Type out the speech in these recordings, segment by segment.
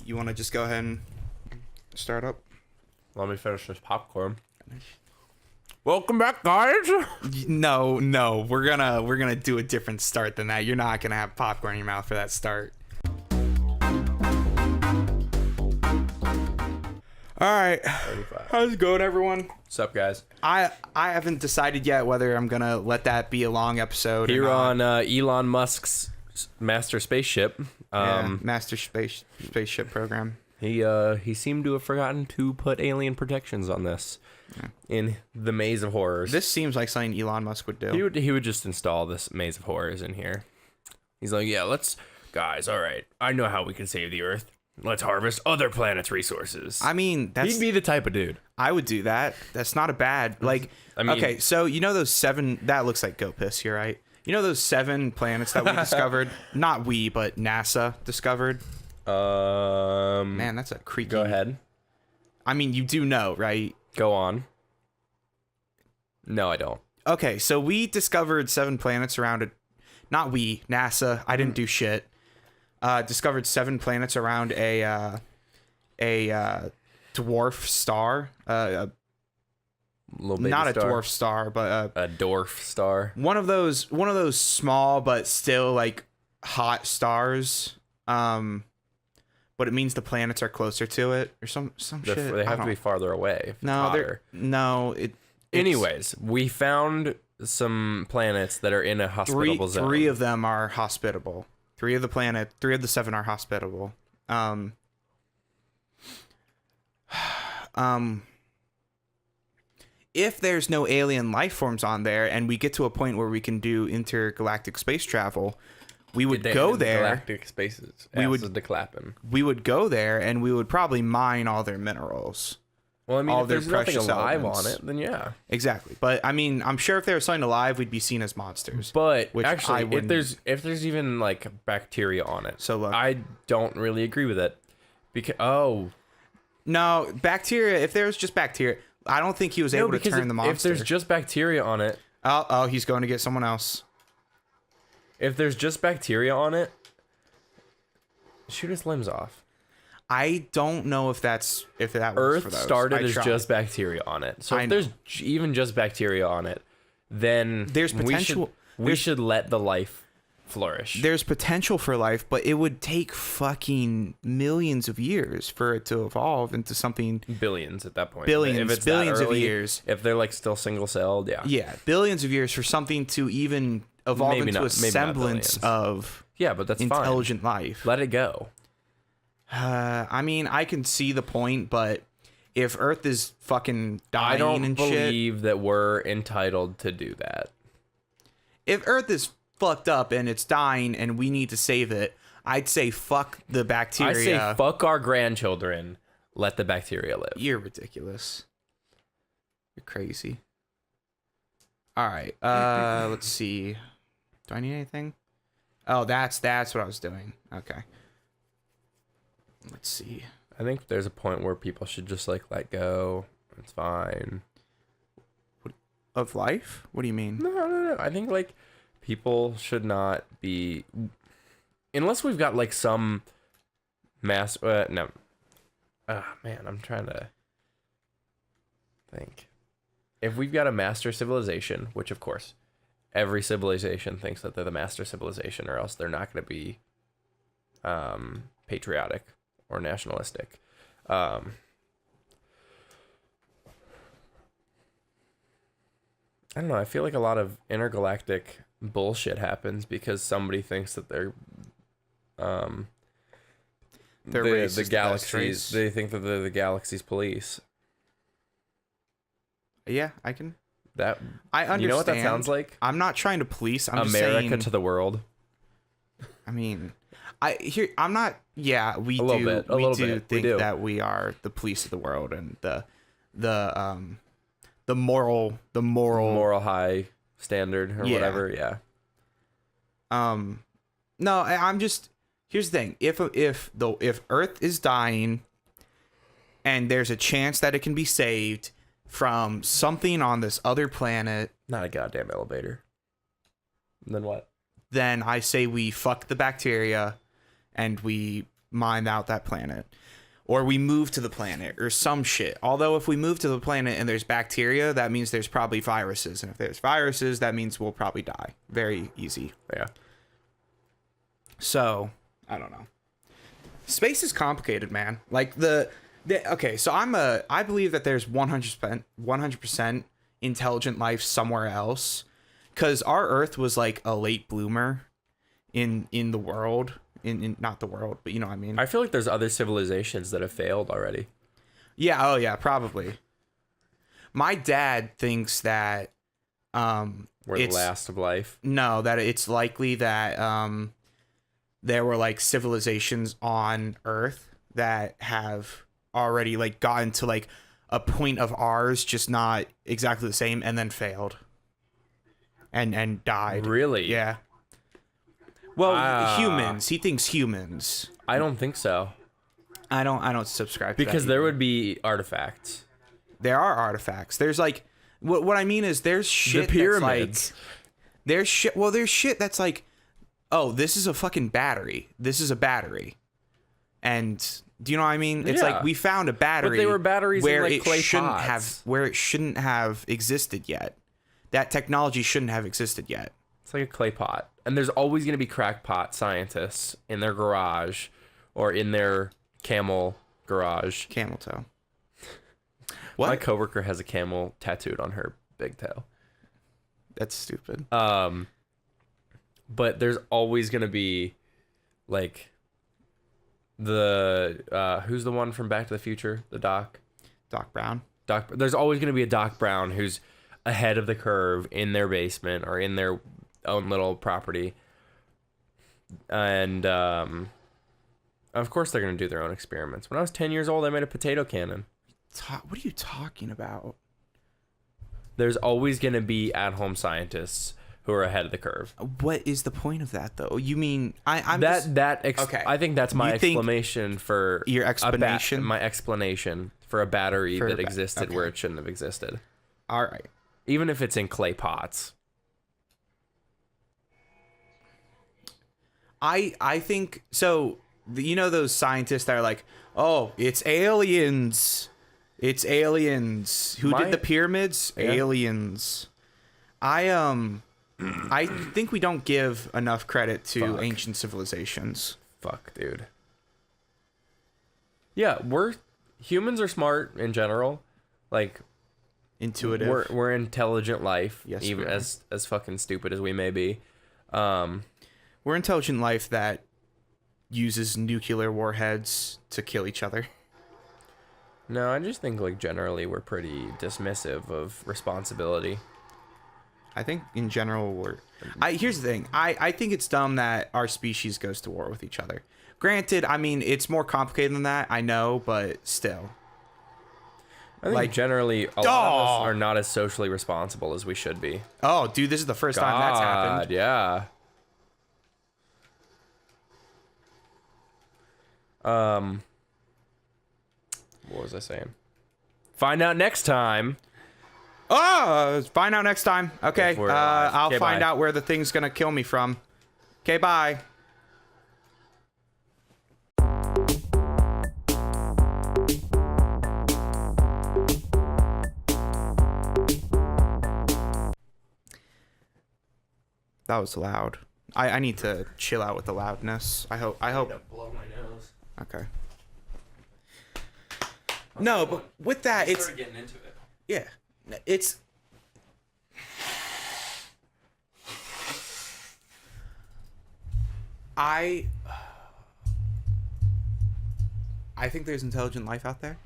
You want to just go ahead and start up? Let me finish this popcorn. Welcome back, guys. No, we're gonna do a different start than that. You're not gonna have popcorn in your mouth for that start. All right, 35. how's it going, everyone? What's up, guys? I haven't decided yet whether I'm gonna let that be a long episode. Here or not. on Elon Musk's master spaceship. Master spaceship program. He seemed to have forgotten to put alien protections on this in the maze of horrors. This seems like something Elon Musk would do. He would just install this maze of horrors in here. He's like, yeah, guys, all right. I know how we can save the Earth. Let's harvest other planets' resources. I mean, he'd be the type of dude. I would do that. That's not a bad, like, okay, so you know those 7, that looks like goat piss, you're right. You know those 7 planets that we discovered? Not we, but NASA discovered? Man, that's a creaky. Go ahead. I mean, you do know, right? Go on. No, I don't. Okay, so we discovered 7 planets around it. Not we, NASA. I didn't do shit. Discovered 7 planets around a dwarf star. Little baby not star. a dwarf star, but a dwarf star. One of those small but still like hot stars. But it means the planets are closer to it or some shit. They have to be farther away. Anyways, we found some planets that are in a hospitable zone. 3 of them are hospitable. 3 of the 7 are hospitable. If there's no alien life forms on there and we get to a point where we can do intergalactic space travel, we would go there. Galactic spaces. We would go there and we would probably mine all their minerals. Well, I mean, all if there's their nothing precious alive elements. on it, then yeah. Exactly. But I mean, I'm sure if there was something alive, we'd be seen as monsters. But which actually, I if there's even like bacteria on it, so look, I don't really agree with it. Because no, bacteria. If there's just bacteria, I don't think he was able to turn the monster. If there's just bacteria on it, oh, he's going to get someone else. If there's just bacteria on it, shoot his limbs off. I don't know if that works Earth for those. started as just bacteria on it. So if there's even just bacteria on it, then there's potential. We should let the life flourish. There's potential for life, but it would take fucking millions of years for it to evolve into something. Billions at that point. Billions of early, years. If they're like still single celled, yeah. Yeah, billions of years for something to even evolve into a semblance of but that's intelligent fine. life. Let it go. I mean, I can see the point, but if Earth is fucking dying and shit, I don't believe that we're entitled to do that. If Earth is fucked up and it's dying and we need to save it, I'd say fuck the bacteria. I say fuck our grandchildren. Let the bacteria live. You're ridiculous. You're crazy. All right. Let's see. Do I need anything? Oh, that's what I was doing. Okay. Let's see. I think there's a point where people should just like let go. It's fine. Of life? What do you mean? No. I think like people should not be, unless we've got like some mass. No. Man, I'm trying to think. If we've got a master civilization, which of course every civilization thinks that they're the master civilization, or else they're not going to be patriotic or nationalistic. I don't know. I feel like a lot of intergalactic bullshit happens because somebody thinks that they're the galaxies. They think that they're the galaxy's police. Yeah, I can. I understand. You know what that sounds like? I'm not trying to police. I'm America just saying, to the world. I mean, I'm not. Yeah, we do think that we are the police of the world and the moral high standard or whatever. Yeah. No, I'm just. Here's the thing: if Earth is dying, and there's a chance that it can be saved from something on this other planet, not a goddamn elevator. Then what? Then I say we fuck the bacteria, and we mine out that planet, or we move to the planet or some shit. Although if we move to the planet and there's bacteria, that means there's probably viruses. And if there's viruses, that means we'll probably die. Very easy. Yeah. So, I don't know. Space is complicated, man. Like okay, so I believe that there's 100% intelligent life somewhere else, because our Earth was like a late bloomer in the world. In not the world, but you know what I mean. I feel like there's other civilizations that have failed already. Yeah, oh yeah, probably. My dad thinks that we're the last of life. No, that it's likely that there were like civilizations on Earth that have already like gotten to like a point of ours, just not exactly the same, and then failed. And died. Really? Yeah. Well, humans. He thinks humans. I don't think so. I don't subscribe to that because there would be artifacts. There are artifacts. There's like what I mean is there's shit the pyramids. That's like, there's shit that's like, oh, this is a fucking battery. This is a battery. And do you know what I mean? It's like we found a battery, but they were batteries where in like clay pots. Where it shouldn't have existed yet. That technology shouldn't have existed yet. It's like a clay pot. And there's always going to be crackpot scientists in their garage or in their camel garage. Camel toe. What? My coworker has a camel tattooed on her big toe. That's stupid. But there's always going to be like the who's the one from Back to the Future? The Doc Brown. There's always going to be a Doc Brown who's ahead of the curve in their basement or in their own little property, and of course they're going to do their own experiments. When I was 10 years old, I made a potato cannon. What are you talking about? There's always going to be at-home scientists who are ahead of the curve. What is the point of that, though? You mean okay. I think that's my explanation for your explanation. My explanation for a battery that existed where it shouldn't have existed. All right. Even if it's in clay pots. I think so. You know those scientists that are like, oh, it's aliens. It's aliens. Who did the pyramids? Yeah. Aliens. I think we don't give enough credit to ancient civilizations. Fuck, dude. Yeah, humans are smart in general. Like intuitive. We're intelligent life. Yes, even as fucking stupid as we may be. We're intelligent life that uses nuclear warheads to kill each other. No, I just think like generally we're pretty dismissive of responsibility. I think in general here's the thing. I think it's dumb that our species goes to war with each other. Granted, I mean it's more complicated than that, I know, but still. I think generally a lot of us are not as socially responsible as we should be. Oh, dude, this is the first time that's happened. Yeah. What was I saying? Find out next time. Oh, find out next time. Okay. I'll find out where the thing's gonna kill me from. Okay, bye. That was loud. I need to chill out with the loudness. I hope. I need to blow my nose. Okay. No, but with that, it's getting into it. Yeah, it's. I think there's intelligent life out there.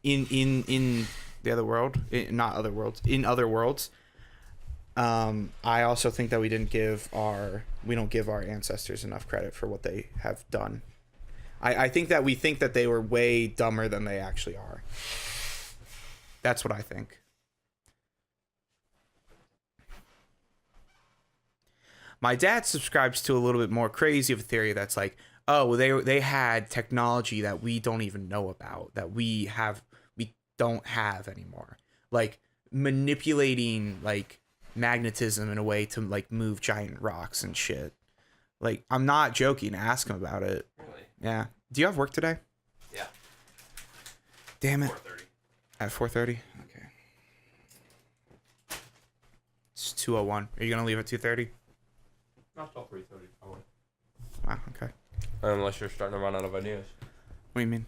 In the other world, not other worlds, in other worlds. I also think that we don't give our ancestors enough credit for what they have done. I think that we think that they were way dumber than they actually are. That's what I think. My dad subscribes to a little bit more crazy of a theory that's like, oh, they had technology that we don't even know about, that we don't have anymore. Like manipulating like magnetism in a way to like move giant rocks and shit. Like, I'm not joking. Ask him about it. Yeah. Do you have work today? Yeah. Damn it. 4:30. At 4:30? Okay. It's 2:01. Are you going to leave at 2:30? Not till 3:30. Wow, okay. Unless you're starting to run out of ideas. What do you mean?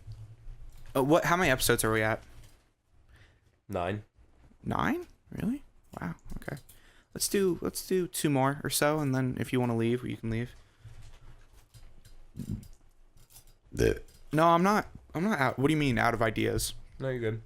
How many episodes are we at? 9. 9? Really? Wow, okay. Let's do 2 more or so, and then if you want to leave, you can leave. No, I'm not out. What do you mean out of ideas? No, you're good.